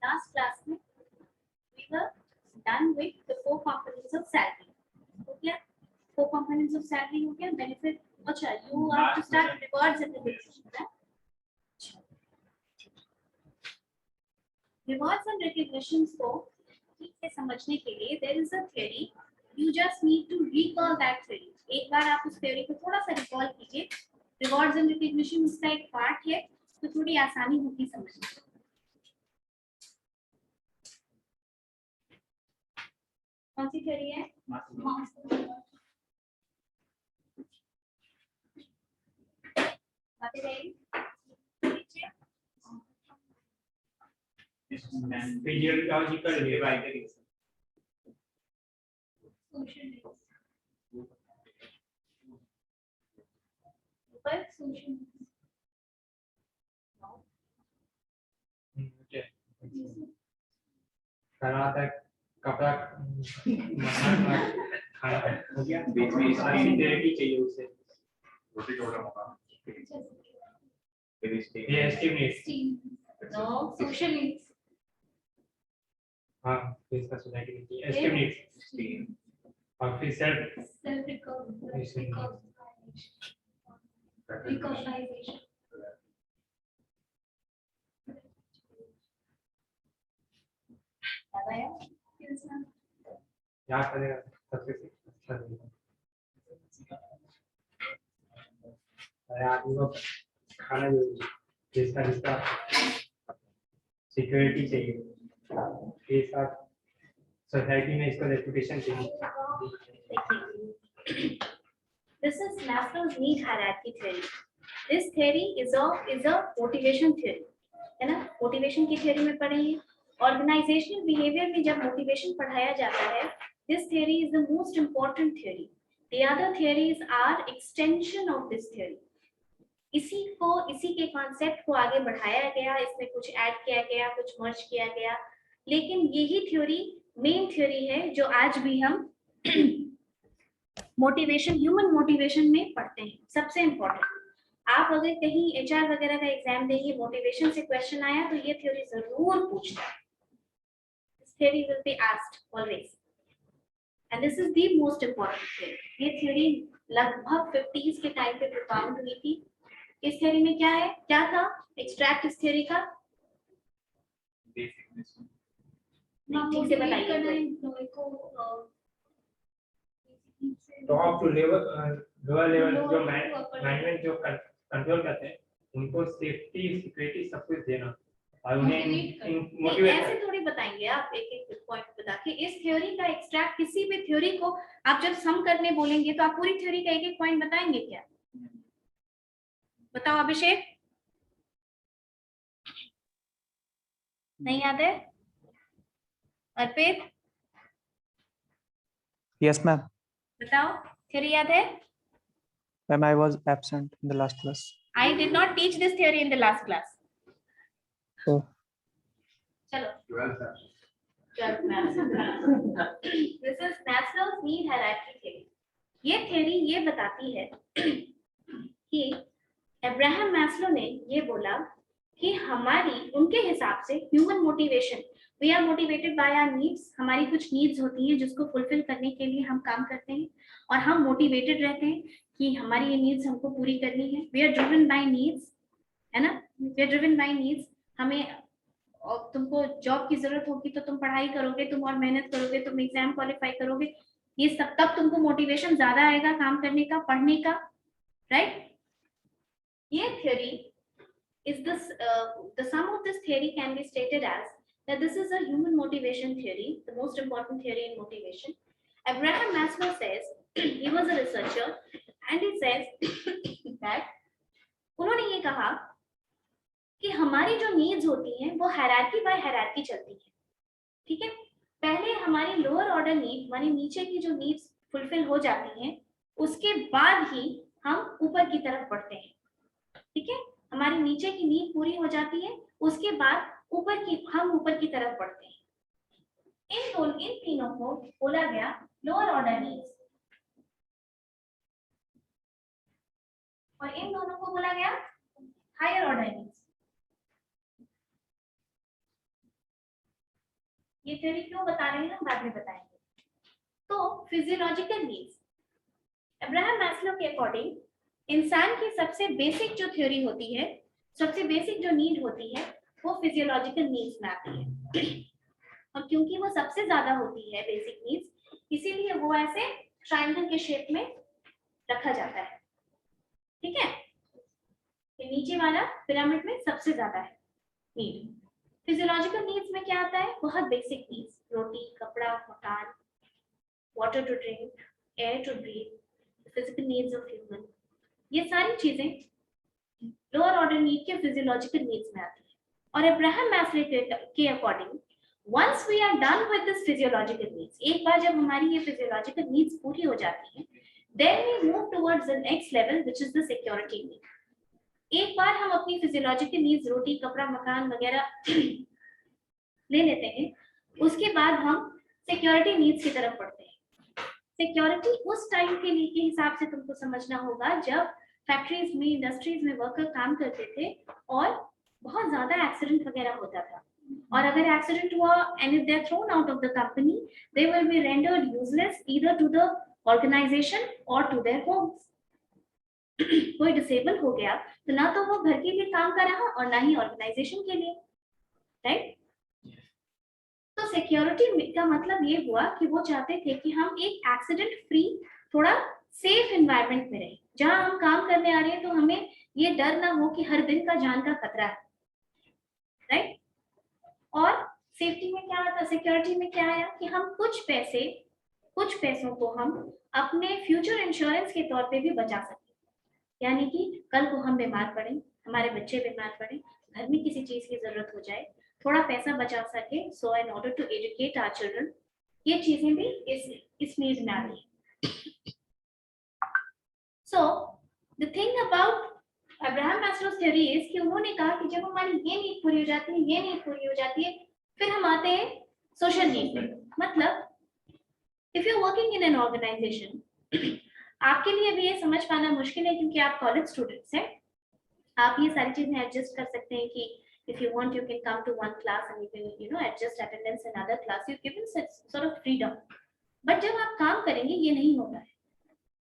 Last class में we were done with the 4 components of salary. हो गया 4 components of salary हो गया. benefit अच्छा you have to start rewards and recognition. Rewards and recognitions को ठीक से समझने के लिए there is a theory. You just need to recall that theory. एक बार आप उस theory को थोड़ा सा recall कीजिए. Rewards and recognition उसका एक part है, तो थोड़ी आसानी होगी समझने. कौन सी theory है? बातें रहेगी? Physiological rewriting. कपड़ा खाना हो गया बीच में सारी थेरेपी चाहिए उसे रोटी का बड़ा मौका ये स्टिमुलेट नो सोशल नीड्स हाँ इसका सोसाइटी की स्टिमुलेट और फिर सेल्फ रिकॉग्नाइजेशन याद करेगा सबसे अच्छा आदमी को खाना जिसका जिसका सिक्योरिटी चाहिए ये साथ सोसाइटी में इसका रेपुटेशन चाहिए. This is Maslow's need hierarchy theory. This theory is a motivation theory. है ना? मोटिवेशन की theory में पढ़े हैं. Organizational behavior में जब motivation पढ़ाया जाता है, this theory is the most important theory. The other theories are extension of this theory. इसी के कॉन्सेप्ट को आगे बढ़ाया गया, इसमें कुछ ऐड किया गया, कुछ मर्ज किया गया, लेकिन यही थ्योरी मेन थ्योरी है जो आज भी हम मोटिवेशन ह्यूमन मोटिवेशन में पढ़ते हैं. सबसे इम्पोर्टेंट, आप अगर कहीं एचआर वगैरह का एग्जाम देंगे, मोटिवेशन से क्वेश्चन आया तो ये थ्योरी जरूर पूछता है. This theory will be asked always and this is the most important theory. ये थ्योरी लगभग 50s के टाइम पे प्रोपाउंड हुई थी. इस थ्योरी में क्या है, क्या था एक्सट्रैक्ट इस थ्योरी का? ठीक से बताइए. टॉप टू लोअर लेवल जो मैनेजमेंट जो कंट्रोल करते हैं उनको सेफ्टी सिक्योरिटी सब कुछ देना और उन्हें मोटिवेट ऐसे थोड़ी बताएंगे आप एक एक पॉइंट बता के. इस थ्योरी का एक्सट्रैक्ट किसी भी थ्योरी को आप जब सम करने बोलेंगे तो आप पूरी थ्योरी का एक एक पॉइंट बताएंगे क्या? बताओ अभिषेक. नहीं याद है? अर्पित? Yes, ma'am. बताओ थ्योरी याद है? Ma'am, I was absent in the last class. I did not teach this theory in the last class. Oh. चलो. 12th This is Maslow's need hierarchy theory. ये थ्योरी ये बताती है कि अब्राहम मैस्लो ने ये बोला कि हमारी उनके हिसाब से human motivation, we are motivated by our needs. हमारी कुछ नीड्स होती हैं जिसको फुलफिल करने के लिए हम काम करते हैं और हम मोटिवेटेड रहते हैं कि हमारी ये नीड्स हमको पूरी करनी है. We are driven by needs, है ना? We are driven by needs. हमें तुमको जॉब की जरूरत होगी तो तुम पढ़ाई करोगे, तुम और मेहनत करोगे, तुम एग्जाम क्वालिफाई करोगे, ये सब तब तुमको मोटिवेशन ज्यादा आएगा काम करने का, पढ़ने का, राइट? ये theory is this the sum of this theory can be stated as that this is a human motivation theory, the most important theory in motivation. Abraham Maslow says he was a researcher and he says that उन्होंने ये कहा कि हमारी जो needs होती हैं वो hierarchy bye hierarchy चलती है. ठीक है, पहले हमारी लोअर ऑर्डर नीड माने नीचे की जो नीड्स फुलफिल हो जाती हैं उसके बाद ही हम ऊपर की तरफ बढ़ते हैं. ठीक है, हमारी नीचे की नीड पूरी हो जाती है, उसके बाद हम ऊपर की तरफ बढ़ते हैं. इन तीनों को बोला गया लोअर ऑर्डर नीड्स और इन दोनों को बोला गया हायर ऑर्डर नीड्स. ये थ्योरी क्यों बता रहे हैं हम बाद में बताएंगे। तो फिजियोलॉजिकल नीड्स, अब्राहम मैस्लो के अकॉर्डिंग इंसान की सबसे बेसिक जो थ्योरी होती है, सबसे बेसिक जो नीड होती है वो फिजियोलॉजिकल नीड्स में आती है। और क्योंकि वो सबसे ज्यादा होती है बेसिक नीड्स, इसीलिए वो ऐसे ट्रायंगल के शेप में रखा जाता है। ठीक है, ये नीचे वाला पिरामिड में सबसे ज्यादा है नीड। फिजियोलॉजिकल नीड्स में क्या आता है, बहुत बेसिक नीड्स, रोटी, कपड़ा, मकान, water to drink, air to breathe, physical needs of human, ये सारी चीजें लोअर ऑर्डर नीड के फिजियोलॉजिकल नीड्स में आती है। और अब्राहम मैस्लो के according once we are done with this physiological needs, एक बार जब हमारी ये physiological needs पूरी हो जाती हैं, then we move towards the next level which is the security need. एक बार हम अपनी physiological needs, रोटी, कपड़ा, मकान वगैरह ले लेते हैं, उसके बाद हम security needs की तरफ बढ़ते हैं। सिक्योरिटी उस टाइम के लिए के हिसाब से तुमको समझना होगा जब फैक्ट्रीज में, इंडस्ट्रीज में वर्कर काम करते थे और बहुत ज्यादा एक्सीडेंट वगैरह होता था, और अगर एक्सीडेंट हुआ and if they are thrown out of the company, they will be rendered useless either to the organization or to their homes. कोई डिसेबल हो गया तो ना तो वो घर के लिए काम कर रहा और ना ही ऑर्गेनाइजेशन के लिए, राइट? तो सिक्योरिटी का मतलब ये हुआ कि वो चाहते थे कि हम एक एक्सीडेंट फ्री, थोड़ा सेफ एनवायरनमेंट में रहे, जहां हम काम करने आ रहे हैं तो हमें ये डर ना हो कि हर दिन का जान का खतरा है, राइट? और सेफ्टी में क्या आता, सिक्योरिटी में क्या आया कि हम कुछ पैसों को हम अपने फ्यूचर इंश्योरेंस के तौर पे भी बचा सकते, यानी कि कल को हम बीमार पड़े, हमारे बच्चे बीमार पड़े, घर में किसी चीज की जरूरत हो जाए, थोड़ा पैसा बचा सके, so in order to educate our children, ये चीजें भी इस नीड में आ रही है। So the thing about Abraham Maslow's theory is कि उन्होंने कहा कि जब हमारी ये नीड पूरी हो जाती है, ये नीड पूरी हो जाती है, फिर हम आते हैं सोशल नीड पे। मतलब if you working in an organisation, आपके लिए भी ये समझ पाना मुश्किल है क्योंकि आप कॉलेज स्टूडेंट्स हैं, आप ये सारी चीजें एडजस्ट कर सकते हैं कि if you want you can come to one class and you can adjust attendance in other class, you're given sort of freedom. but जब आप काम करेंगे ये नहीं होता है,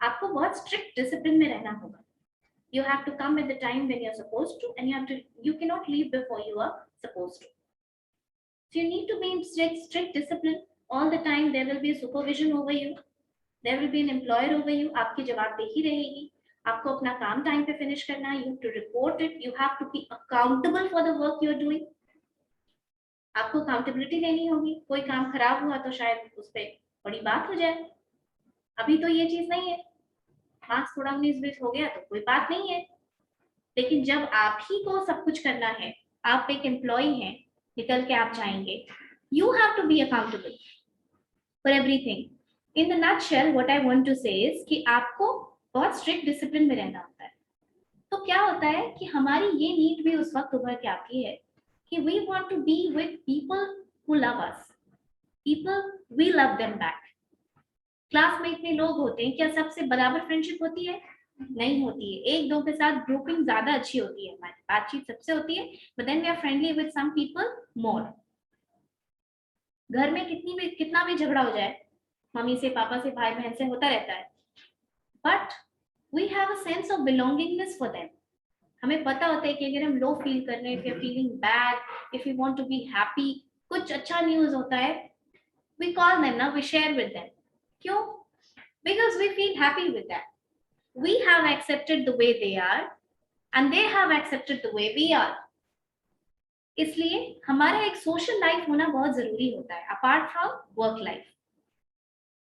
आपको बहुत स्ट्रिक्ट डिसिप्लिन में रहना होगा। You have to come at the time when you're supposed to, and you cannot leave before you are supposed to. So you need to be in strict discipline all the time. There will be a supervision over you, there will be an employer over you, आपकी जवाबदेही रहेगी, आपको अपना काम time पे finish करना है, you have to report it, you have to be accountable for the work you are doing. आपको अकाउंटेबिलिटी लेनी होगी, कोई काम खराब हुआ तो शायद उस पर बड़ी बात हो जाए, अभी तो ये चीज नहीं है, मार्क्स थोड़ा 19-20 हो गया तो कोई बात नहीं है, लेकिन जब आप ही को सब कुछ करना है, आप एक एम्प्लॉय हैं, निकल के आप जाएंगे, you have to be accountable for everything. In the nutshell, what I want to say is कि आपको बहुत स्ट्रिक्ट डिसिप्लिन में रहना होता है। तो क्या होता है कि हमारी ये नीड भी उस वक्त उभर के आती है कि we want to be with people who love us, people we love them back. Class में इतने लोग होते हैं, क्या सबसे बराबर फ्रेंडशिप होती है? नहीं होती है। एक दो के साथ ग्रुपिंग ज्यादा अच्छी होती है, हमारी बातचीत सबसे होती है, but then we are friendly with some people more. घर में कितना भी झगड़ा हो जाए, मम्मी से, पापा से, भाई बहन से होता रहता है, but we have a sense of belongingness for them. हमें पता होता है कि अगर हम लो फील कर रहे हैं, if you're feeling bad, if you want to be happy, कुछ अच्छा न्यूज़ होता है, we call them, ना, we share with them. क्यों? Because we feel happy with that. We have accepted the way they are, and they have accepted the way we are. इसलिए हमारा एक social life होना बहुत जरूरी होता है, अपार्ट फ्रॉम वर्क लाइफ।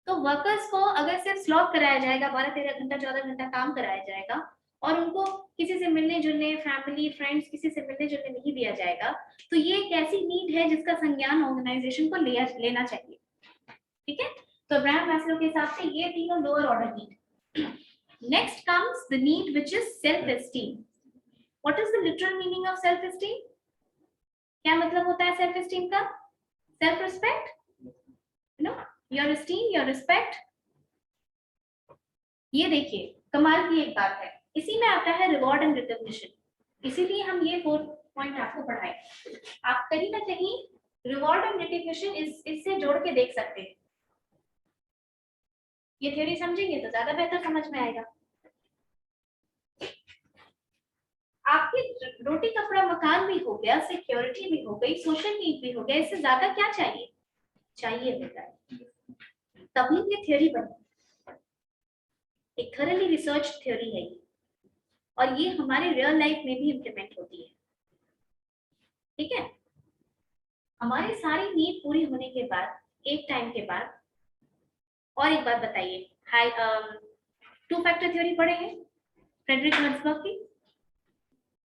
तो वर्कर्स को अगर सिर्फ स्लॉट कराया जाएगा, 12-13 घंटा 14 घंटा काम कराया जाएगा और उनको किसी से मिलने जुलने, फैमिली फ्रेंड्स किसी से मिलने जुलने नहीं दिया जाएगा, तो ये एक ऐसी नीड है जिसका संज्ञान ऑर्गेनाइजेशन को लेना चाहिए। ठीक है, तो अब्राहम मैस्लो के हिसाब से ये तीनों lower order need. Next comes the need which is self esteem. What is the literal meaning of self esteem? क्या मतलब होता है सेल्फ एस्टीम का? Self respect, you know, your esteem, your respect. ये देखिए कमाल की एक बात है, इसी में आता है रिवॉर्ड एंड रिकॉग्निशन, इसीलिए हम ये 4 पॉइंट आपको पढ़ाए। आप कहीं ना कहीं रिवॉर्ड एंड रिकग्निशन इससे जोड़ के देख सकते हैं। ये थ्योरी समझेंगे तो ज्यादा बेहतर समझ में आएगा। आपकी रोटी कपड़ा मकान भी हो गया, सिक्योरिटी भी हो गई, सोशल नीड भी हो गया, इससे ज्यादा क्या चाहिए? चाहिए बेटा, तभी ये थ्योरी बनी। एक थॉरली रिसर्च थ्योरी है ये, और ये हमारे रियल लाइफ में भी इम्प्लीमेंट होती है। ठीक है, हमारी सारी नीड पूरी होने के बाद एक टाइम के बाद, और एक बात बताइए, हाई टू फैक्टर थ्योरी पढ़े हैं फ्रेडरिक हर्ट्जबर्ग की?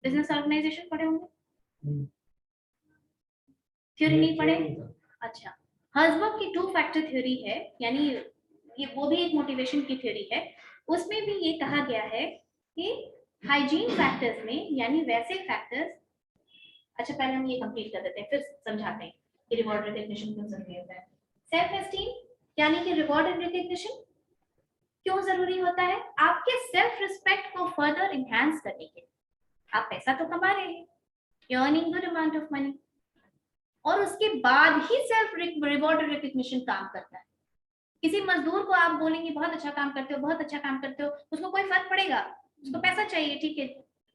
बिजनेस ऑर्गेनाइजेशन पढ़े होंगे? थ्योरी नहीं पढ़े? अच्छा, हर्ट्जबर्ग की टू फैक्टर थ्योरी है, यानी ये वो भी एक मोटिवेशन की थ्योरी है। उसमें भी ये कहा गया है कि हाइजीन फैक्टर्स में, यानी वैसे फैक्टर्स, अच्छा पहले हम ये कंप्लीट कर देते हैं फिर समझाते हैं कि रिवॉर्ड रिकग्निशन क्यों जरूरी होता है। सेल्फ एस्टीम यानी कि रिवॉर्ड एंड रिकग्निशन क्यों जरूरी होता है? आपके सेल्फ रिस्पेक्ट को फर्दर एनहांस करने के लिए। आप पैसा तो कमा रहे हैं, you earning good amount of money, और उसके बाद ही सेल्फ रिवॉर्ड और रिकग्निशन काम करता है। किसी मजदूर को आप बोलेंगे बहुत अच्छा काम करते हो, बहुत अच्छा काम करते हो, उसको कोई फर्क पड़ेगा? उसको पैसा चाहिए, ठीक है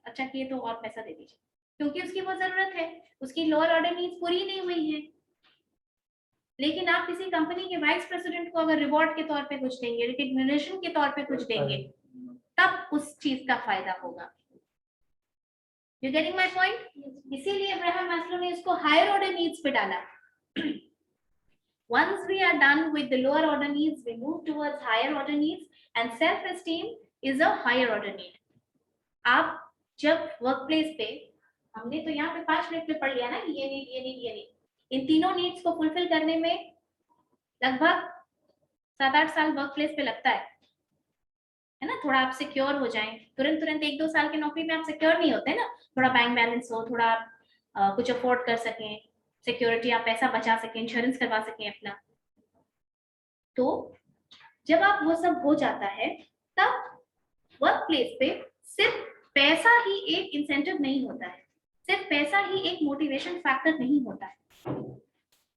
अच्छा किए तो और पैसा दे दीजिए, क्योंकि उसकी वो जरूरत है, उसकी लोअर ऑर्डर नीड्स पूरी नहीं हुई है। लेकिन आप किसी कंपनी के वाइस प्रेसिडेंट को अगर रिवॉर्ड के तौर पे कुछ देंगे, रिकग्निशन के तौर पे कुछ देंगे, तब उस चीज का फायदा होगा। You getting my point? इसीलिए अब्राहम मैस्लो ने इसको हायर ऑर्डर नीड्स पे डाला। Once we are done with the lower order needs, we move towards higher order needs, and self-esteem is a higher order need. आप जब work place पे, हमने तो यहाँ पे 5 मिनट में पढ़ लिया ना, ये नीड, ये नीड, ये नीड, इन तीनों नीड्स को फुलफिल करने में लगभग 7-8 साल वर्क प्लेस पे लगता है ना। थोड़ा आप सिक्योर हो जाएं, तुरंत 1-2 साल की नौकरी में आप सिक्योर नहीं होते ना, थोड़ा बैंक बैलेंस हो, थोड़ा कुछ अफोर्ड कर सकें, सिक्योरिटी, आप पैसा बचा सकें, इंश्योरेंस करवा सकें अपना। तो जब आप वो सब हो जाता है, तब वर्क प्लेस पे सिर्फ पैसा ही एक इंसेंटिव नहीं होता है, सिर्फ पैसा ही एक मोटिवेशन फैक्टर नहीं होता है।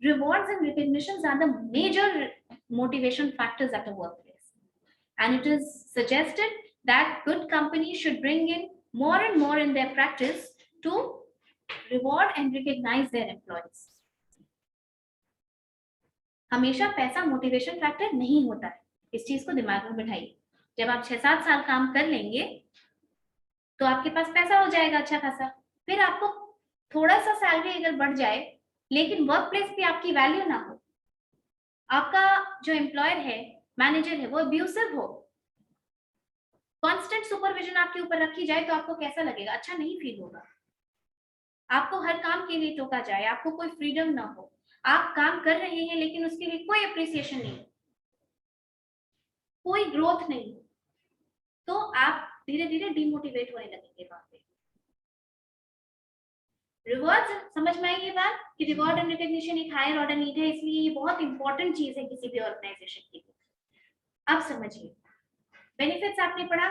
Rewards and recognitions are the major motivation factors at a workplace, and it is suggested that good companies should bring in more and more in their practice to reward and recognize their employees. हमेशा पैसा motivation factor नहीं होता है, इस चीज को दिमाग में बिठाइए। जब आप 6-7 साल काम कर लेंगे तो आपके पास पैसा हो जाएगा अच्छा खासा, फिर आपको थोड़ा सा सैलरी अगर बढ़ जाए, लेकिन वर्क प्लेस पे आपकी वैल्यू ना हो, आपका जो एम्प्लॉयर है, मैनेजर है, वो अब्यूसिव हो, कांस्टेंट सुपरविजन आपके ऊपर रखी जाए, तो आपको कैसा लगेगा? अच्छा नहीं फील होगा। आपको हर काम के लिए टोका जाए, आपको कोई फ्रीडम ना हो, आप काम कर रहे हैं लेकिन उसके लिए कोई अप्रिसिएशन नहीं, कोई ग्रोथ नहीं, तो आप धीरे धीरे डिमोटिवेट होने लगेंगे वहां पे। रिवॉर्ड समझ में आई ये बात कि रिवॉर्ड एंड रिकग्निशन एक हायर ऑर्डर नीड है, इसलिए ये बहुत इंपॉर्टेंट चीज है किसी भी ऑर्गेनाइजेशन के लिए। अब समझिए, बेनिफिट्स आपने पढ़ा,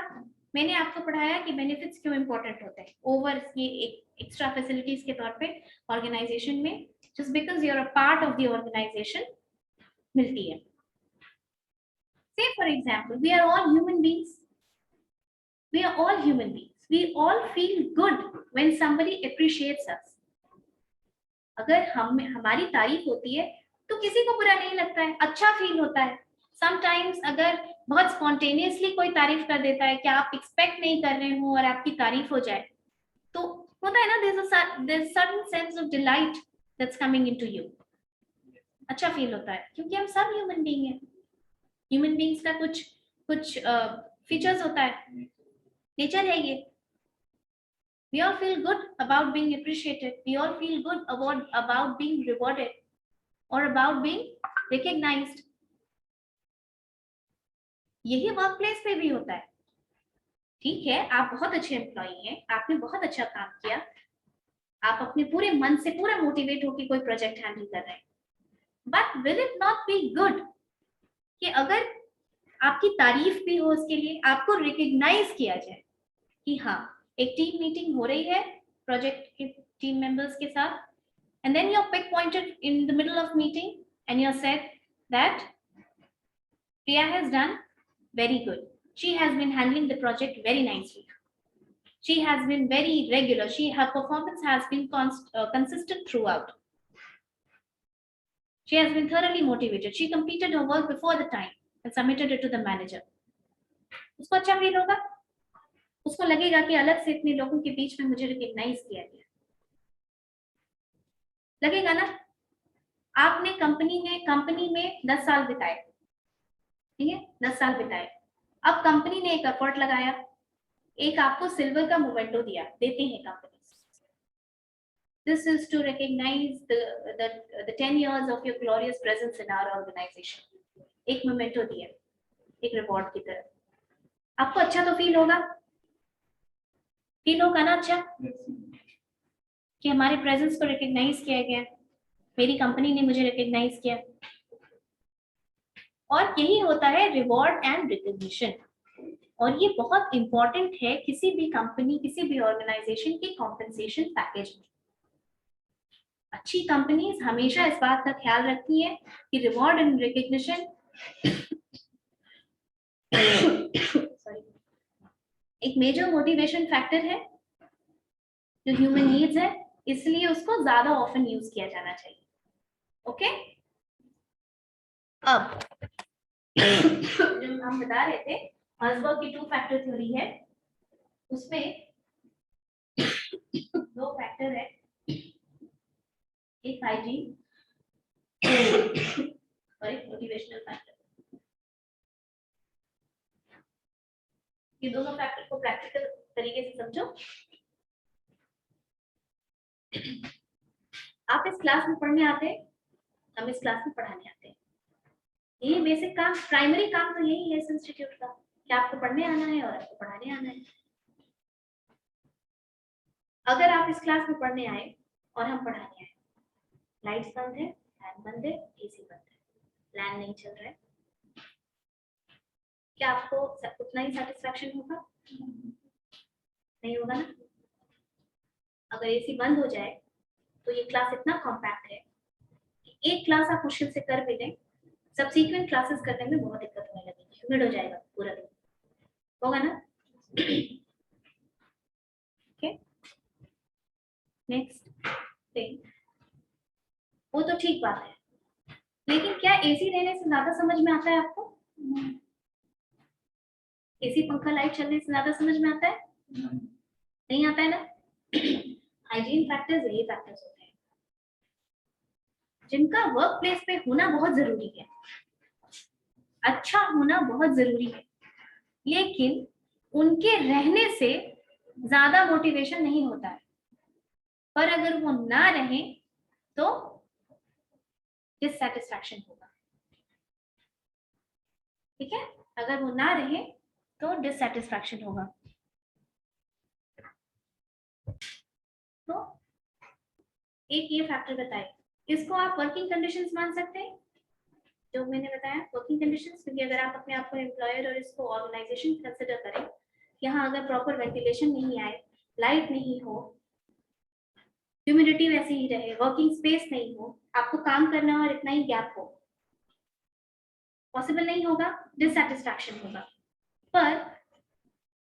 मैंने आपको पढ़ाया कि बेनिफिट्स क्यों इंपॉर्टेंट होते हैं ओवर ये एक एक्स्ट्रा फैसिलिटीज के तौर पे ऑर्गेनाइजेशन में, just because you are a part of the organisation मिलती है। Say for example, we are all human beings. We are all human beings. We all feel good when somebody appreciates us. अगर हमारी तारीफ होती है तो किसी को बुरा नहीं लगता है, अच्छा फील होता है। Sometimes अगर बहुत स्पॉन्टेनियसली कोई तारीफ कर देता है, क्या आप एक्सपेक्ट नहीं कर रहे हो और आपकी तारीफ हो जाए, तो होता है ना, there's a certain sense of delight that's coming into you. अच्छा फील होता है, क्योंकि हम सब ह्यूमन बीइंग हैं। ह्यूमन बीइंग्स का कुछ फीचर्स होता है, नेचर है ये। We all feel good about being appreciated. We all feel good about being rewarded or about being recognized. यही वर्क प्लेस पे भी होता है। ठीक है, आप बहुत अच्छे एम्प्लॉई हैं, आपने बहुत अच्छा काम किया, आप अपने पूरे मन से पूरा मोटिवेट होकर कोई प्रोजेक्ट हैंडल कर रहे हैं, but will it not be good कि अगर आपकी तारीफ भी हो, उसके लिए आपको रिकग्नाइज किया जाए कि हाँ, एक टीम मीटिंग हो रही है प्रोजेक्ट के टीम मेंबर्स के साथ, and then you're pick pointed in the middle of meeting and you're said that Priya has done very good. She has been handling the project very nicely. She has been very regular. Her performance has been consistent throughout. She has been thoroughly motivated. She completed her work before the time and submitted it to the manager. उसको अच्छा feel होगा, उसको लगेगा कि अलग से इतने लोगों के बीच में मुझे रिकॉग्नाइज किया गया, लगेगा ना। आपने कंपनी में 10 साल बिताए, ठीक है, 10 साल बिताए। अब कंपनी ने एक एफर्ट लगाया, एक आपको सिल्वर का मोमेंटो देते हैं company. This is to recognize the 10 years of your glorious presence in our organization. एक मोमेंटो दिया, एक रिवॉर्ड की तरह। आपको अच्छा तो फील होगा ना अच्छा, कि हमारे प्रेजेंस को रिकॉग्नाइज किया गया, मेरी कंपनी ने मुझे रिकॉग्नाइज किया। और यही होता है रिवॉर्ड एंड रिकॉग्निशन, और ये बहुत इंपॉर्टेंट है किसी भी कंपनी, किसी भी ऑर्गेनाइजेशन के कॉम्पेंसेशन पैकेज में। अच्छी कंपनीज हमेशा इस बात का ख्याल रखती है कि रिवॉर्ड एंड रिकॉग्निशन एक मेजर मोटिवेशन फैक्टर है जो ह्यूमन नीड्स है, इसलिए उसको ज्यादा ऑफन यूज किया जाना चाहिए। ओके, अब जो हम बता रहे थे हर्ज़बर्ग की 2 फैक्टर थ्योरी है, उसमें 2 फैक्टर है, एक हाइजीन और एक मोटिवेशनल फैक्टर। ये दोनों फैक्टर को प्रैक्टिकल तरीके से समझो। आप इस क्लास में पढ़ने आते हैं, हम इस क्लास में पढ़ाने आते हैं। ये बेसिक काम, प्राइमरी काम तो यही है इस इंस्टीट्यूट का, कि आपको पढ़ने आना है और आपको पढ़ाने आना है। अगर आप इस क्लास में पढ़ने आए और हम पढ़ाने आए, लाइट्स बंद है, फैन बंद है, एसी बंद है, लैन नहीं चल रहा है, क्या आपको उतना ही सेटिस्फैक्शन होगा? नहीं होगा ना। अगर एसी बंद हो जाए तो ये क्लास इतना कॉम्पैक्ट है कि एक क्लास आप मुश्किल से कर भी लें, सब्सीक्वेंट क्लासेस करने में बहुत दिक्कत होने लगेगी, ह्यूमिड हो जाएगा पूरा दिन, होगा ना। ओके, नेक्स्ट थिंग, वो तो ठीक बात है, लेकिन क्या एसी रहने से ज्यादा समझ में आता है आपको? एसी पंखा लाइट चलने से ज्यादा समझ में आता है? नहीं आता है ना। हाइजीन फैक्टर्स यही फैक्टर्स होते हैं जिनका वर्क प्लेस पे होना बहुत जरूरी है, अच्छा होना बहुत जरूरी है, लेकिन उनके रहने से ज्यादा मोटिवेशन नहीं होता है। पर अगर वो ना रहे तो डिससैटिस्फैक्शन होगा, ठीक है। अगर वो ना रहे तो डिससैटिस्फैक्शन होगा। तो एक ये फैक्टर बताए, इसको आप वर्किंग कंडीशंस मान सकते हैं, जो मैंने बताया वर्किंग कंडीशंस, क्योंकि अगर आप अपने आप को एम्प्लॉयर और इसको ऑर्गेनाइजेशन कंसिडर करें, यहाँ अगर प्रॉपर वेंटिलेशन नहीं आए, लाइट नहीं हो, ह्यूमिडिटी वैसी ही रहे, वर्किंग स्पेस नहीं हो, आपको काम करना और इतना ही गैप हो, पॉसिबल नहीं होगा, डिससैटिस्फैक्शन होगा। पर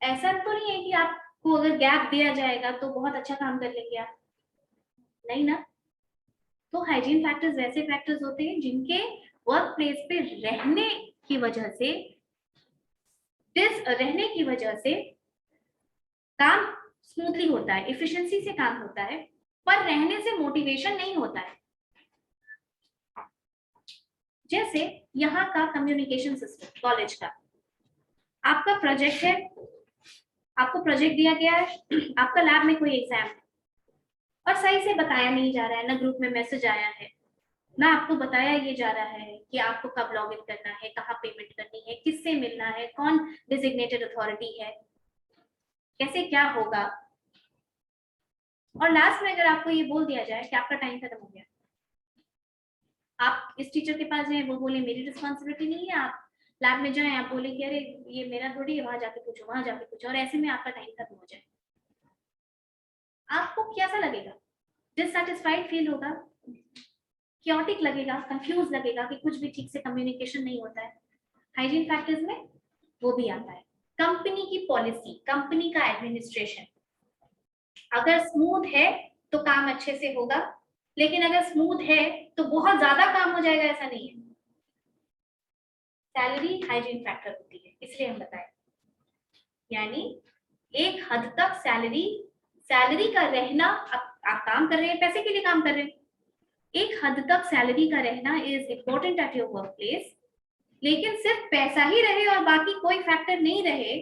ऐसा तो नहीं है कि आपको अगर गैप दिया जाएगा तो बहुत अच्छा काम कर लेंगे आप, नहीं ना। तो हाइजीन फैक्टर्स वैसे फैक्टर्स होते हैं जिनके वर्क प्लेस पे रहने की वजह से काम स्मूथली होता है, एफिशिएंसी से काम होता है, पर रहने से मोटिवेशन नहीं होता है। जैसे यहाँ का कम्युनिकेशन सिस्टम कॉलेज का, आपका प्रोजेक्ट है, आपको प्रोजेक्ट दिया गया है, आपका लैब में कोई एग्जाम है और सही से बताया नहीं जा रहा है, ना ग्रुप में मैसेज आया है, ना आपको बताया ये जा रहा है कि आपको कब लॉग इन करना है, कहाँ पेमेंट करनी है, किससे मिलना है, कौन डिजिग्नेटेड अथॉरिटी है, कैसे क्या होगा। और लास्ट में अगर आपको ये बोल दिया जाए कि आपका टाइम खत्म हो गया, आप इस टीचर के पास जाए, वो बोले मेरी रिस्पॉन्सिबिलिटी नहीं है, आप लैब में जाएं, आप बोले कि अरे ये मेरा थोड़ी है, वहां जाके पूछो, वहां जाके पूछो, और ऐसे में आपका टाइम खत्म हो जाए, आपको कैसा लगेगा? डिससैटिस्फाइड फील होगा, क्योटिक लगेगा, कंफ्यूज लगेगा कि कुछ भी ठीक से कम्युनिकेशन नहीं होता है। हाइजीन फैक्टर्स में वो भी आता है। कंपनी की पॉलिसी, कंपनी का एडमिनिस्ट्रेशन, अगर स्मूथ है तो काम अच्छे से होगा, लेकिन अगर स्मूथ है तो बहुत ज्यादा काम हो जाएगा, ऐसा नहीं है। सैलरी हाइजीन फैक्टर होती है, इसलिए हम बताएं। यानी एक हद तक सैलरी का रहना, आप काम कर रहे हैं, पैसे के लिए काम कर रहे हैं, एक हद तक सैलरी का रहना is important at your work place. लेकिन सिर्फ पैसा ही रहे और बाकी कोई फैक्टर नहीं रहे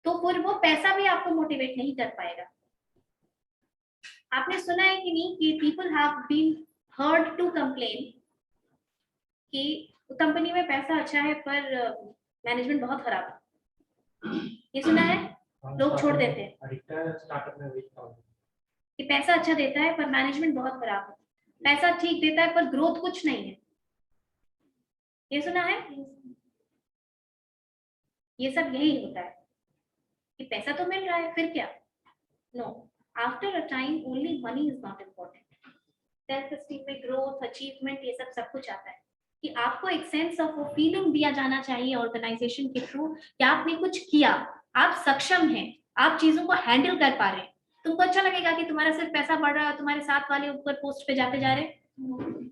तो फिर वो पैसा भी आपको मोटिवेट नहीं कर पाएगा। आपने सुना है कि नहीं कि people have been heard to complain कि कंपनी में पैसा अच्छा है पर मैनेजमेंट बहुत खराब है। ये सुना है? लोग छोड़ देते हैं स्टार्टअप में कि पैसा अच्छा देता है पर मैनेजमेंट बहुत खराब है, पैसा ठीक देता है पर ग्रोथ कुछ नहीं है। ये सुना है? ये सब यही होता है कि पैसा तो मिल रहा है, फिर क्या? No, after a time only money is not important. Self esteem में ग्रोथ, अचीवमेंट, ये सब कुछ आता है कि आपको एक सेंस ऑफ वो फीलिंग दिया जाना चाहिए ऑर्गेनाइजेशन के थ्रू कि आपने कुछ किया, आप सक्षम हैं, आप चीजों को हैंडल कर पा रहे हैं। तुमको अच्छा लगेगा कि तुम्हारा सिर्फ पैसा बढ़ रहा है, तुम्हारे साथ वाले ऊपर पोस्ट पे जाते जा रहे।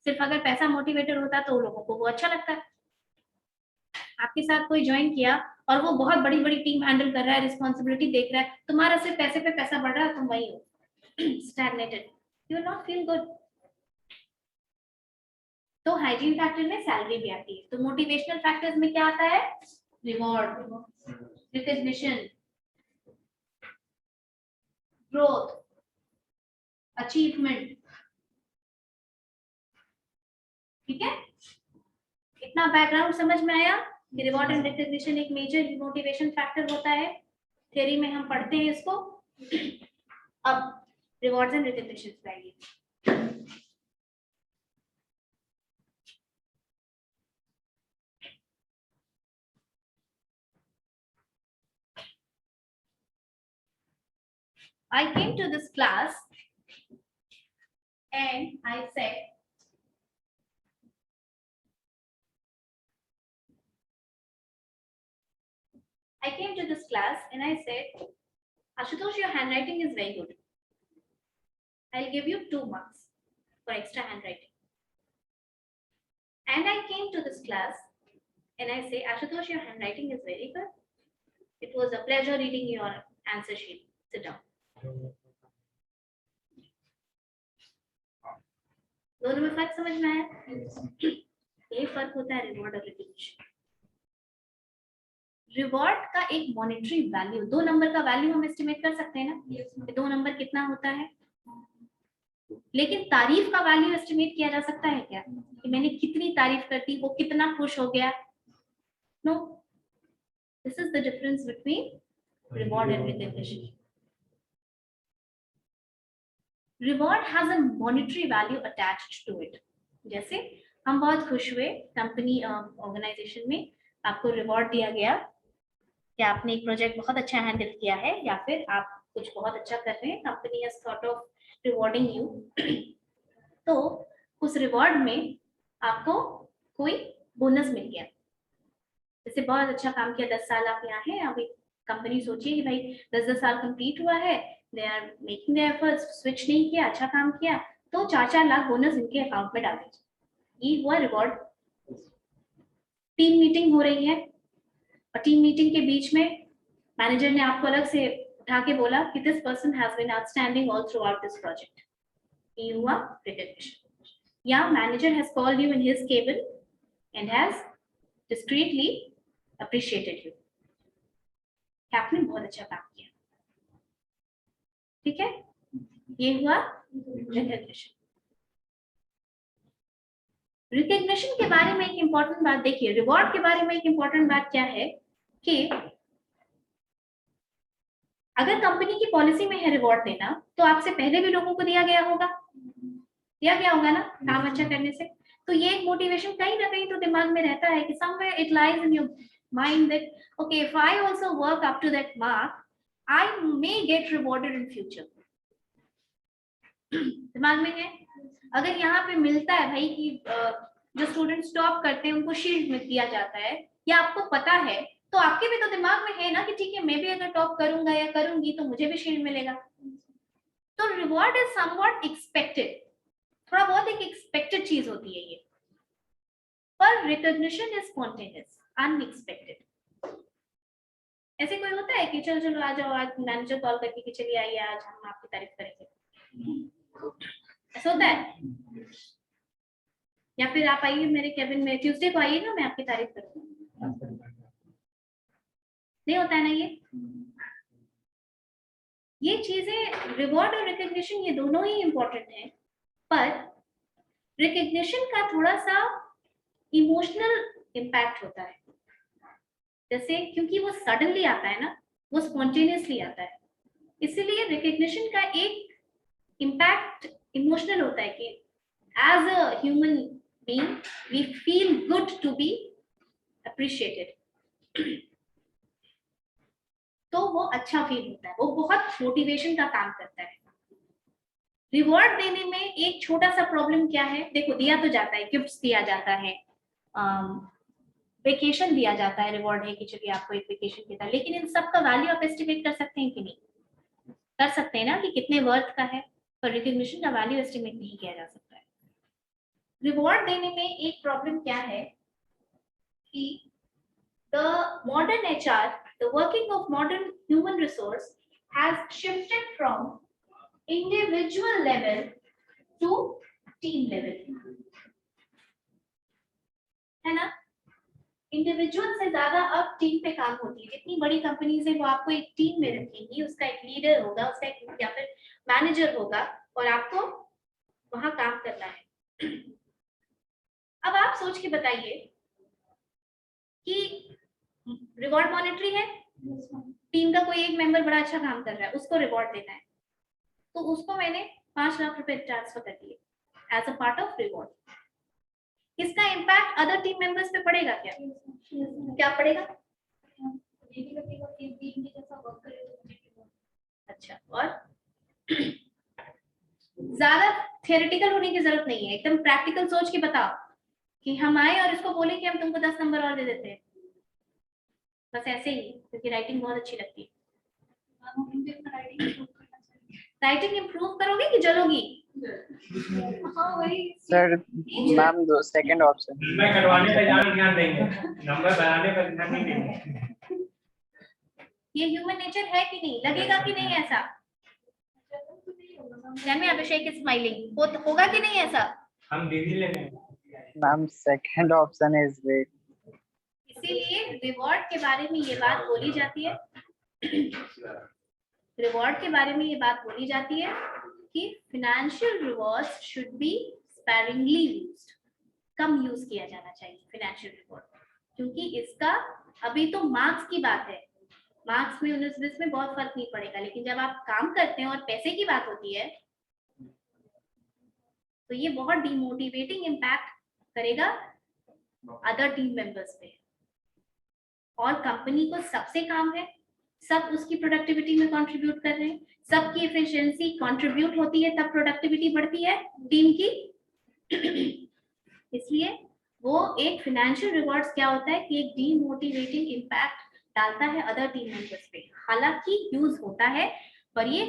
सिर्फ अगर पैसा मोटिवेटर होता तो लोगों को वो अच्छा लगता है। आपके साथ कोई ज्वाइन किया और वो बहुत बड़ी बड़ी टीम हैंडल कर रहा है, रिस्पॉन्सिबिलिटी देख रहा है, तुम्हारा सिर्फ पैसे पे पैसा बढ़ रहा है, तुम वही हो stagnated, you will not feel good. तो हाइजीन फैक्टर में सैलरी भी आती है। तो मोटिवेशनल फैक्टर्स में क्या आता है? Reward, recognition, growth, achievement. ठीक है, इतना बैकग्राउंड समझ में आया कि रिवॉर्ड एंड रिकॉग्निशन एक मेजर मोटिवेशन फैक्टर होता है। थ्योरी में हम पढ़ते हैं इसको। अब रिवॉर्ड्स एंड रिकॉग्निशन पे आइए। I came to this class and I said, Ashutosh, your handwriting is very good. I'll give you 2 marks for extra handwriting. And I came to this class and I say, Ashutosh, your handwriting is very good. It was a pleasure reading your answer sheet. Sit down. दोनों में फर्क समझ में आया? ये फर्क होता है रिवॉर्ड और रिकॉग्निशन। रिवॉर्ड का एक मॉनेटरी वैल्यू, 2 नंबर का वैल्यू हम एस्टिमेट कर सकते हैं ना, 2 नंबर कितना होता है। लेकिन तारीफ का वैल्यू एस्टिमेट किया जा सकता है क्या कि मैंने कितनी तारीफ कर दी, वो कितना खुश हो गया? No, this is the difference between reward and recognition. Reward has a monetary value attached to it. जैसे हम बहुत खुश हुए, कंपनी ऑर्गेनाइजेशन में आपको रिवॉर्ड दिया गया कि आपने एक प्रोजेक्ट बहुत अच्छा हैंडल किया है या फिर आप कुछ बहुत अच्छा कर रहे हैं, company has thought of rewarding you. तो उस रिवॉर्ड में आपको कोई बोनस मिल गया, जैसे बहुत अच्छा काम किया, 10 साल आप यहाँ हैं, अभी कंपनी सोचिए कि भाई 10 साल कंप्लीट हुआ है, they are making their efforts, switch नहीं किया, अच्छा काम किया, तो 4-4 लाख बोनस इनके अकाउंट में डाल दीजिए। ये हुआ रिवॉर्ड। टीम मीटिंग हो रही है और टीम मीटिंग के बीच में मैनेजर ने आपको अलग से उठा के बोला कि this person has been outstanding all throughout this project. ये हुआ रिकॉग्निशन। या manager has called you in his cabin and has discreetly appreciated you, आपने बहुत अच्छा काम किया। ठीक है, ये हुआ रिकॉग्निशन। रिकॉग्निशन के बारे में एक इंपॉर्टेंट बात देखिए, रिवॉर्ड के बारे में एक इंपॉर्टेंट बात क्या है कि अगर कंपनी की पॉलिसी में है रिवॉर्ड देना, तो आपसे पहले भी लोगों को दिया गया होगा ना काम अच्छा करने से। तो ये एक मोटिवेशन कहीं ना कहीं तो दिमाग में रहता है कि somewhere it lies in your mind that okay, if I also work up to that mark, I may get rewarded in future. दिमाग में है? अगर यहाँ पे मिलता है भाई कि जो स्टूडेंट्स टॉप करते हैं उनको शील्ड में दिया जाता है, या आपको पता है, तो आपके भी तो दिमाग में है ना कि ठीक है मैं भी अगर टॉप करूंगा या करूंगी तो मुझे भी शील्ड मिलेगा। तो रिवॉर्ड इज समवॉट एक्सपेक्टेड, थोड़ा बहुत एक एक्सपेक्टेड चीज होती है ये, पर रिकॉग्निशन इज स्पॉन्टेनियस, अनएक्सपेक्टेड। ऐसे कोई होता है कि चलो चलो आ जाओ, आज मैनेजर कॉल करके कि चलिए आइए आज हम आपकी तारीफ करेंगे, ऐसा होता है? या फिर आप आइए मेरे केबिन में, ट्यूसडे को आइएगा मैं आपकी तारीफ करूंगा, नहीं होता है ना ये चीजें। रिवॉर्ड और रिकॉग्निशन ये दोनों ही इंपॉर्टेंट हैं, पर रिकॉग्निशन का थोड़ा सा इमोशनल इम्पैक्ट होता है, जैसे क्योंकि वो सडनली आता है ना, वो स्पॉन्टेनियसली आता है, इसीलिए रिकॉग्निशन का एक इम्पैक्ट इमोशनल होता है कि as a human being we feel good to be appreciated, तो वो अच्छा फील होता है, वो बहुत मोटिवेशन का काम करता है। रिवॉर्ड देने में एक छोटा सा प्रॉब्लम क्या है, देखो दिया तो जाता है, गिफ्ट्स दिया जाता है, वेकेशन दिया जाता है, रिवॉर्ड है कि चलिए आपको एक वेकेशन देता है, लेकिन इन सब का वैल्यू आप एस्टिमेट कर सकते हैं कि नहीं? कर सकते हैं ना कि कितने वर्थ का है, पर रिकॉग्निशन का वैल्यू एस्टिमेट नहीं किया जा सकता है। रिवॉर्ड देने में एक प्रॉब्लम क्या है कि the modern HR, the working of modern human resource has shifted from individual level to team level, है ना? इंडिविजुअल से ज्यादा अब टीम पे काम होती है। जितनी बड़ी कंपनीज है वो आपको एक टीम में रखेंगी, उसका एक लीडर होगा, उसका एक या फिर मैनेजर होगा, और आपको वहां काम करना है। अब आप सोच के बताइए कि रिवॉर्ड मॉनेटरी है, टीम का कोई एक मेंबर बड़ा अच्छा काम कर रहा है, उसको रिवॉर्ड देना है, तो उसको मैंने 5 लाख रुपए ट्रांसफर कर दिए as a part of reward. इसका इम्पैक्ट अदर टीम मेंबर्स पे पड़ेगा क्या? क्या पड़ेगा? अच्छा, और ज्यादा थियोरेटिकल होने की जरूरत नहीं है, एकदम प्रैक्टिकल सोच के बताओ कि हम आए और इसको बोले कि हम तुमको 10 नंबर और दे देते हैं, बस ऐसे ही, क्योंकि राइटिंग बहुत अच्छी लगती है। राइटिंग इंप्रूव करोगे कि जलोगी? सर मैम दो सेकंड ऑप्शन मैं करवाने पे ध्यान देंगे, नंबर बनाने पर ध्यान नहीं देंगे। ये ह्यूमन नेचर है कि नहीं? लगेगा कि नहीं ऐसा? यानी अभिषेक इज स्माइलिंग, होगा कि नहीं ऐसा? हम डिग्री लेंगे ma'am, second option is wait. इसीलिए रिवॉर्ड के बारे में ये बात बोली जाती है, रिवॉर्ड के बारे में ये बात बोली जाती है कि financial rewards should be sparingly used, come use किया जाना चाहिए फाइनेंशियल रिवॉर्ड, क्योंकि इसका अभी तो मार्क्स की बात है, मार्क्स में 19-20 में बहुत फर्क नहीं पड़ेगा, लेकिन जब आप काम करते हैं और पैसे की बात होती है तो ये बहुत डिमोटिवेटिंग इम्पैक्ट करेगा अदर टीम मेंबर्स पे। और कंपनी को सबसे काम है, सब उसकी प्रोडक्टिविटी में कंट्रीब्यूट कर रहे हैं, सबकी एफिशिएंसी कंट्रीब्यूट होती है तब प्रोडक्टिविटी बढ़ती है टीम की। इसलिए वो एक फाइनेंशियल रिवॉर्ड्स क्या होता है कि एक डीमोटिवेटिंग इम्पैक्ट डालता है अदर टीम मेंबर्स पे। हालांकि यूज होता है, पर ये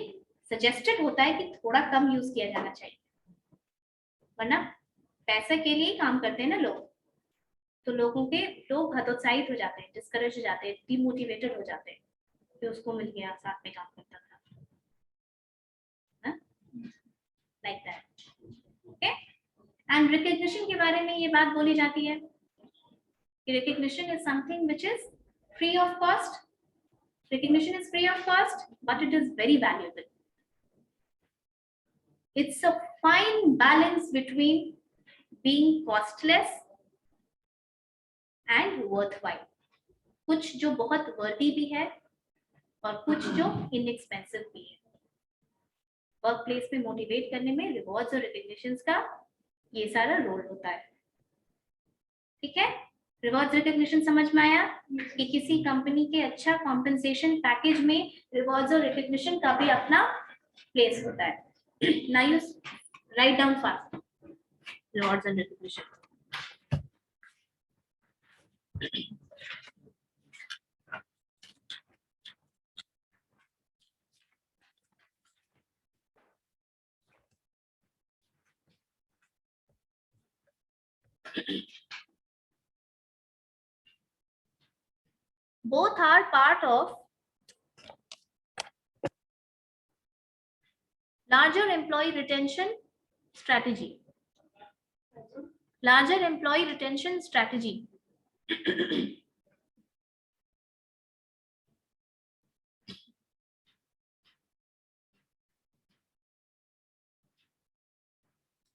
सजेस्टेड होता है कि थोड़ा कम यूज किया जाना चाहिए, वरना पैसे के लिए काम करते हैं ना लोग, तो लोग हतोत्साहित हो जाते हैं, डिस्करेज हो जाते हैं, डिमोटिवेटेड हो जाते हैं कि उसको मिल गया साथ में काम करता था, like that. Okay, and recognition के बारे में ये बात बोली जाती है कि recognition is something which is free of cost, recognition is free of cost but it is very valuable. It's a fine balance between being costless and worthwhile. कुछ जो बहुत worthy भी है और कुछ जो inexpensive भी है। वर्क प्लेस पे मोटिवेट करने में रिवॉर्ड्स और रिकॉग्निशंस का ये सारा रोल होता है। ठीक है, रिवॉर्ड्स रिकॉग्निशन समझ में आया कि किसी कंपनी के अच्छा कॉम्पेंसेशन पैकेज में रिवॉर्ड्स और रिकॉग्निशन का भी अपना प्लेस होता है। Now you write down fast. Rewards and recognition. Both are part of larger employee retention strategy. Larger employee retention strategy.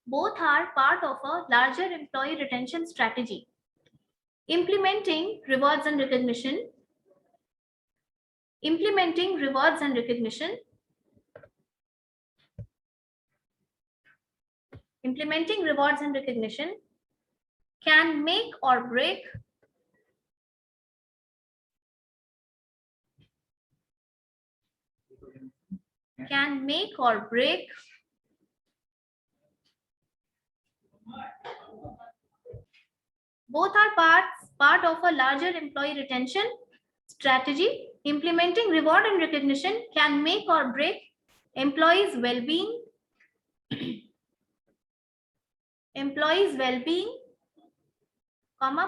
Both are part of a larger employee retention strategy. Implementing rewards and recognition. Implementing rewards and recognition. Implementing rewards and recognition can make or break both are part of a larger employee retention strategy. Implementing reward and recognition can make or break employees' well-being,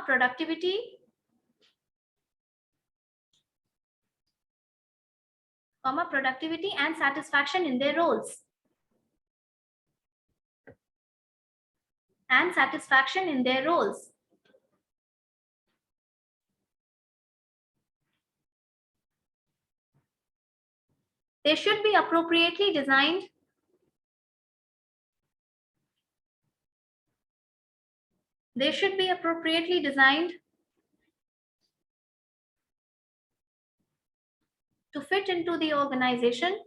productivity, and satisfaction in their roles. They should be appropriately designed. To fit into the organization.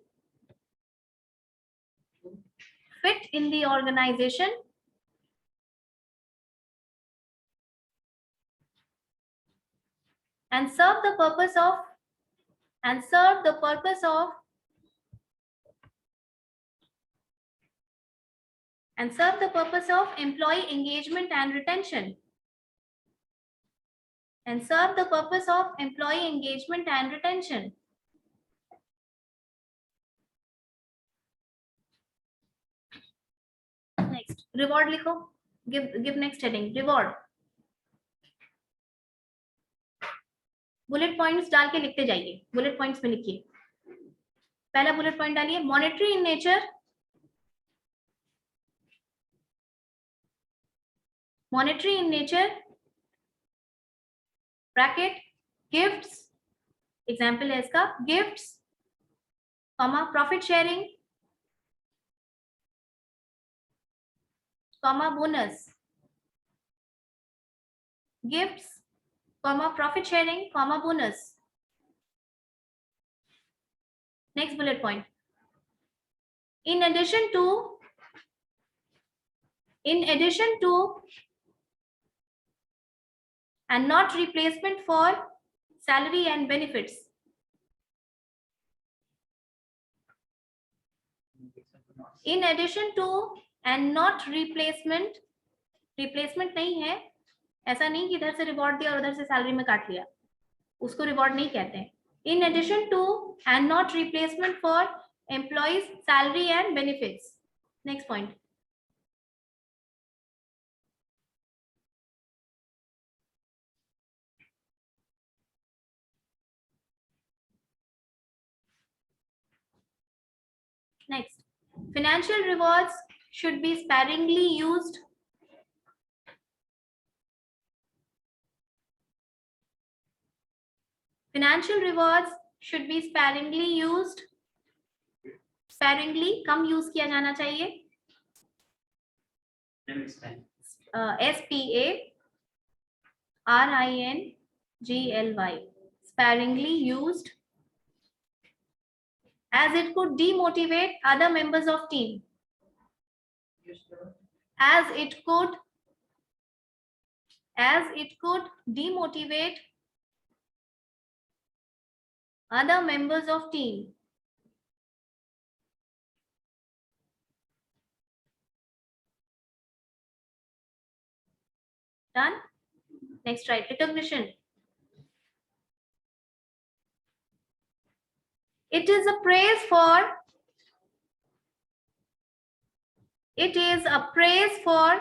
And serve the purpose of employee engagement and retention. Next, reward लिखो. Give next heading. Reward. Bullet points डाल के लिखते जाइए. Bullet points में लिखिए. पहला bullet point डालिए. Monetary in nature. Bracket. Gifts. Example है इसका. Gifts, comma profit sharing, comma bonus. Gifts, comma profit sharing, comma bonus. Next bullet point. In addition to and not replacement for salary and benefits. In addition to and not replacement नहीं है. ऐसा नहीं कि इधर से reward दिया और उधर से सैलरी में काट लिया. उसको रिवॉर्ड नहीं कहते हैं. In addition to and not replacement for employees' salary and benefits. Next point. Next, financial rewards should be sparingly used. Financial rewards should be sparingly used. Sparingly come use किया जाना चाहिए. SPARINGLY. Sparingly used, as it could demotivate other members of team. As it could demotivate other members of team. Done. Next, right, recognition. It is a praise for. It is a praise for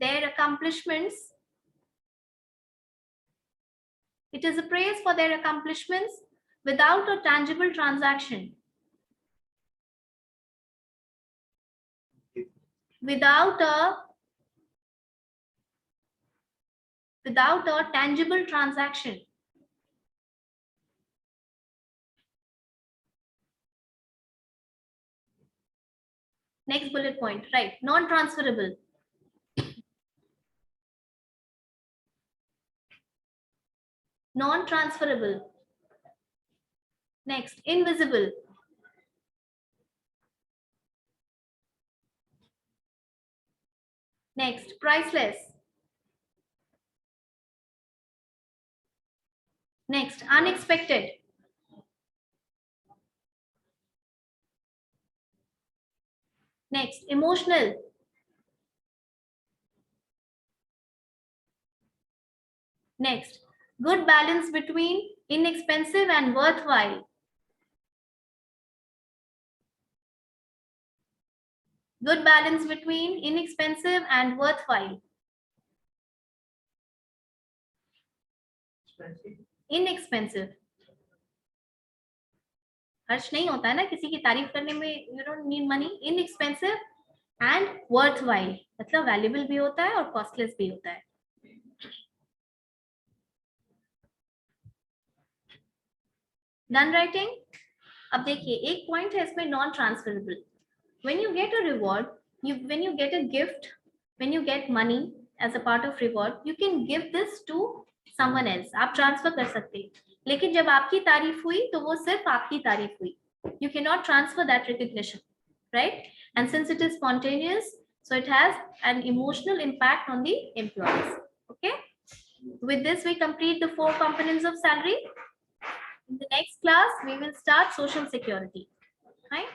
their accomplishments. It is a praise for their accomplishments without a tangible transaction. Without a tangible transaction. Next bullet point, right? Non-transferable. Non-transferable. Next, invisible. Next, priceless. Next, unexpected. Next, emotional. Next, good balance between inexpensive and worthwhile. Good balance between inexpensive and worthwhile. Inexpensive. खर्च नहीं होता है ना किसी की तारीफ करने में. You don't need money. Inexpensive and worthwhile. मतलब valuable भी होता है और costless भी होता है. Done writing? अब देखिए एक point है इसमें non-transferable. When you get a reward, when you get a gift, when you get money as a part of reward, you can give this to someone else. आप transfer कर सकते हैं. लेकिन जब आपकी तारीफ हुई तो वो सिर्फ आपकी तारीफ हुई. You cannot transfer that recognition, right? And since it is spontaneous, so it has an emotional impact on the employees. Okay. With this, we complete the 4 components of salary. In the next class, we will start social security. Right?